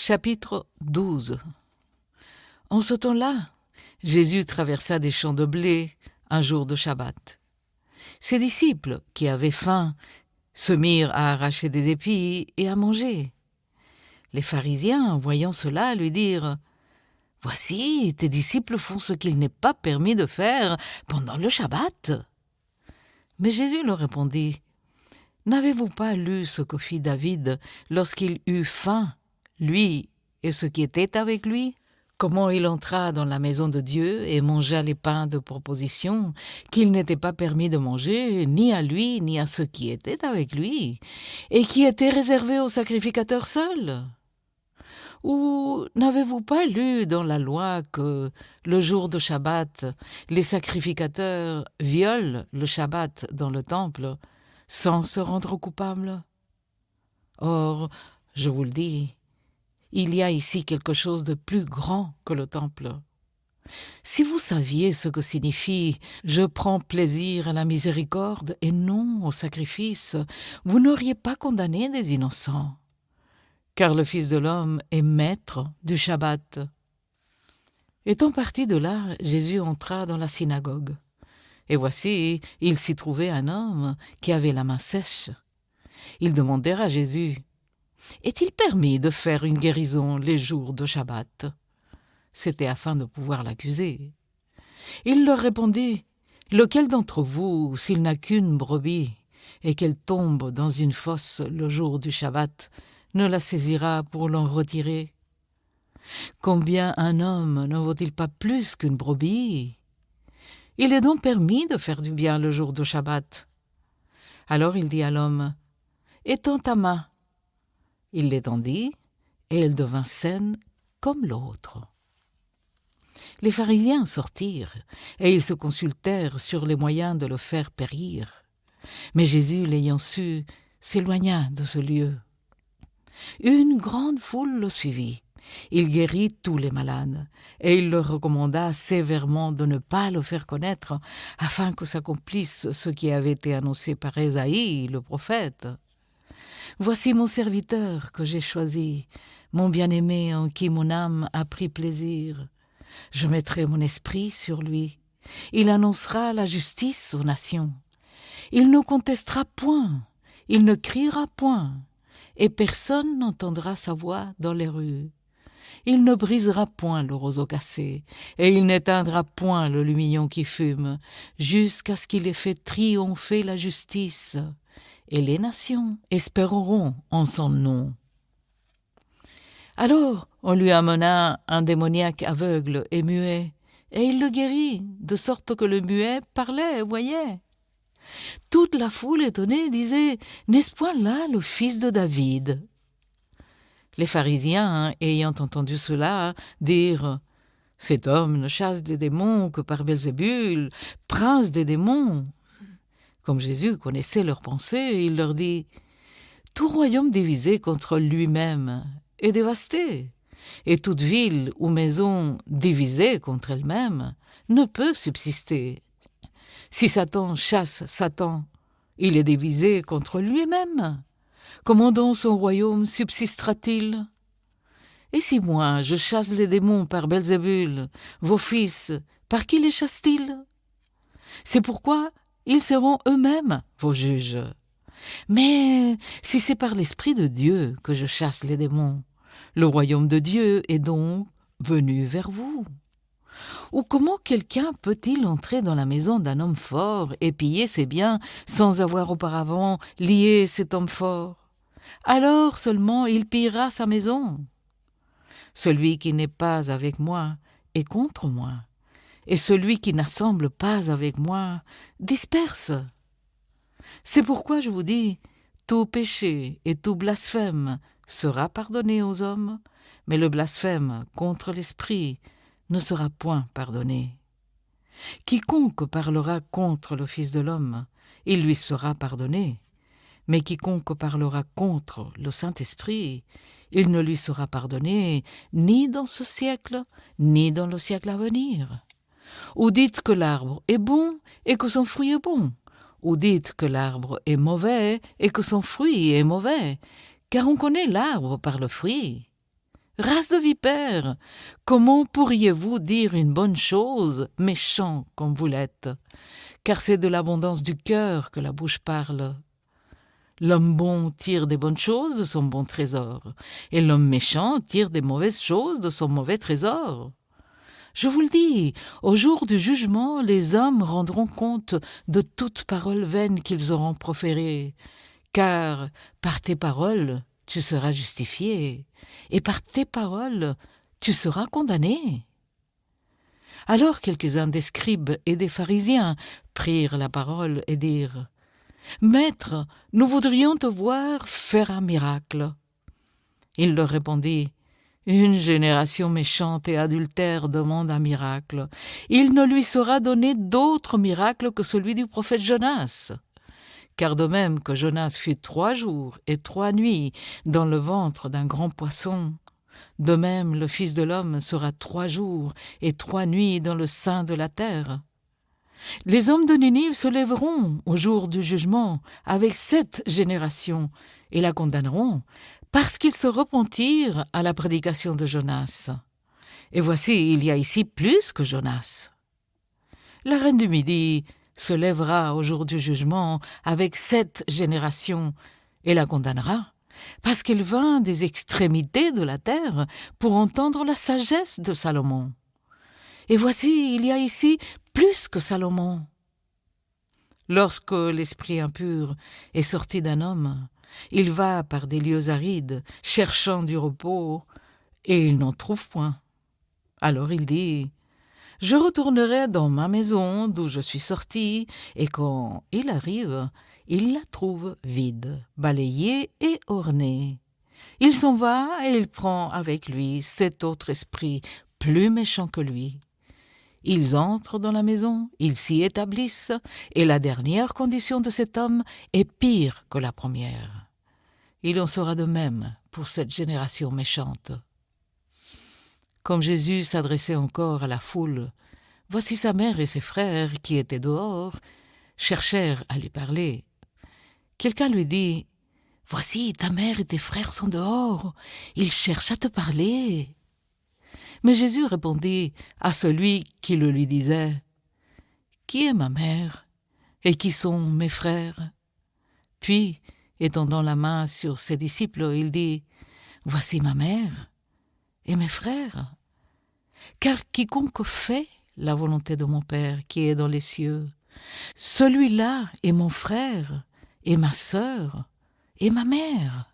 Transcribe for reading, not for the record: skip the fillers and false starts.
Chapitre 12. En ce temps-là, Jésus traversa des champs de blé un jour de Shabbat. Ses disciples, qui avaient faim, se mirent à arracher des épis et à manger. Les pharisiens, voyant cela, lui dirent « Voici, tes disciples font ce qu'il n'est pas permis de faire pendant le Shabbat. » Mais Jésus leur répondit « N'avez-vous pas lu ce que fit David lorsqu'il eut faim, lui et ceux qui étaient avec lui ? Comment il entra dans la maison de Dieu et mangea les pains de proposition qu'il n'était pas permis de manger, ni à lui, ni à ceux qui étaient avec lui, et qui étaient réservés aux sacrificateurs seuls ? Ou n'avez-vous pas lu dans la loi que, le jour de Shabbat, les sacrificateurs violent le Shabbat dans le temple sans se rendre coupables ? Or, je vous le dis, il y a ici quelque chose de plus grand que le temple. Si vous saviez ce que signifie « je prends plaisir à la miséricorde et non au sacrifice », vous n'auriez pas condamné des innocents. Car le Fils de l'homme est maître du Shabbat. Étant parti de là, Jésus entra dans la synagogue. Et voici, il s'y trouvait un homme qui avait la main sèche. Ils demandèrent à Jésus « Est-il permis de faire une guérison les jours de Shabbat ?» C'était afin de pouvoir l'accuser. Il leur répondit « Lequel d'entre vous, s'il n'a qu'une brebis, et qu'elle tombe dans une fosse le jour du Shabbat, ne la saisira pour l'en retirer ? Combien un homme ne vaut-il pas plus qu'une brebis ? Il est donc permis de faire du bien le jour de Shabbat. » Alors il dit à l'homme « Étends ta main. » Il l'étendit, et elle devint saine comme l'autre. Les pharisiens sortirent, et ils se consultèrent sur les moyens de le faire périr. Mais Jésus, l'ayant su, s'éloigna de ce lieu. Une grande foule le suivit. Il guérit tous les malades, et il leur recommanda sévèrement de ne pas le faire connaître, afin que s'accomplisse ce qui avait été annoncé par Ésaïe, le prophète. « Voici mon serviteur que j'ai choisi, mon bien-aimé en qui mon âme a pris plaisir. Je mettrai mon esprit sur lui. Il annoncera la justice aux nations. Il ne contestera point, il ne criera point, et personne n'entendra sa voix dans les rues. Il ne brisera point le roseau cassé, et il n'éteindra point le lumignon qui fume, jusqu'à ce qu'il ait fait triompher la justice. Et les nations espéreront en son nom. » Alors on lui amena un démoniaque aveugle et muet, et il le guérit, de sorte que le muet parlait et voyait. Toute la foule étonnée disait « N'est-ce point là le fils de David ?» Les pharisiens, ayant entendu cela, dirent « Cet homme ne chasse des démons que par Belzébul, prince des démons. » Comme Jésus connaissait leurs pensées, il leur dit « Tout royaume divisé contre lui-même est dévasté, et toute ville ou maison divisée contre elle-même ne peut subsister. Si Satan chasse Satan, il est divisé contre lui-même. Comment donc son royaume subsistera-t-il ? Et si moi je chasse les démons par Belzébul, vos fils, par qui les chassent-ils ? C'est pourquoi ils seront eux-mêmes vos juges. Mais si c'est par l'Esprit de Dieu que je chasse les démons, le royaume de Dieu est donc venu vers vous. Ou comment quelqu'un peut-il entrer dans la maison d'un homme fort et piller ses biens sans avoir auparavant lié cet homme fort ? Alors seulement il pillera sa maison. Celui qui n'est pas avec moi est contre moi. Et celui qui n'assemble pas avec moi disperse. C'est pourquoi je vous dis, tout péché et tout blasphème sera pardonné aux hommes, mais le blasphème contre l'Esprit ne sera point pardonné. Quiconque parlera contre le Fils de l'homme, il lui sera pardonné, mais quiconque parlera contre le Saint-Esprit, il ne lui sera pardonné ni dans ce siècle, ni dans le siècle à venir. Ou dites que l'arbre est bon et que son fruit est bon, ou dites que l'arbre est mauvais et que son fruit est mauvais, car on connaît l'arbre par le fruit. Race de vipères, comment pourriez-vous dire une bonne chose, méchant comme vous l'êtes? Car c'est de l'abondance du cœur que la bouche parle. L'homme bon tire des bonnes choses de son bon trésor, et l'homme méchant tire des mauvaises choses de son mauvais trésor. Je vous le dis, au jour du jugement, les hommes rendront compte de toute parole vaine qu'ils auront proférée, car par tes paroles, tu seras justifié, et par tes paroles, tu seras condamné. Alors quelques-uns des scribes et des pharisiens prirent la parole et dirent « Maître, nous voudrions te voir faire un miracle. » Il leur répondit « Une génération méchante et adultère demande un miracle. Il ne lui sera donné d'autre miracle que celui du prophète Jonas. Car de même que Jonas fut 3 jours et 3 nuits dans le ventre d'un grand poisson, de même le Fils de l'homme sera 3 jours et 3 nuits dans le sein de la terre. Les hommes de Ninive se lèveront au jour du jugement avec cette génération et la condamneront parce qu'ils se repentirent à la prédication de Jonas. Et voici, il y a ici plus que Jonas. La reine du Midi se lèvera au jour du jugement avec cette génération et la condamnera parce qu'elle vint des extrémités de la terre pour entendre la sagesse de Salomon. Et voici, il y a ici plus que Salomon. Lorsque l'esprit impur est sorti d'un homme, il va par des lieux arides, cherchant du repos, et il n'en trouve point. Alors il dit « Je retournerai dans ma maison d'où je suis sorti, et quand il arrive, il la trouve vide, balayée et ornée. Il s'en va et il prend avec lui 7 autres esprits plus méchants que lui. Ils entrent dans la maison, ils s'y établissent, et la dernière condition de cet homme est pire que la première. Il en sera de même pour cette génération méchante. » Comme Jésus s'adressait encore à la foule, voici sa mère et ses frères, qui étaient dehors, cherchèrent à lui parler. Quelqu'un lui dit « Voici, ta mère et tes frères sont dehors, ils cherchent à te parler. » Mais Jésus répondit à celui qui le lui disait « Qui est ma mère et qui sont mes frères ?» Puis, étendant la main sur ses disciples, il dit « Voici ma mère et mes frères. Car quiconque fait la volonté de mon Père qui est dans les cieux, celui-là est mon frère et ma sœur et ma mère. »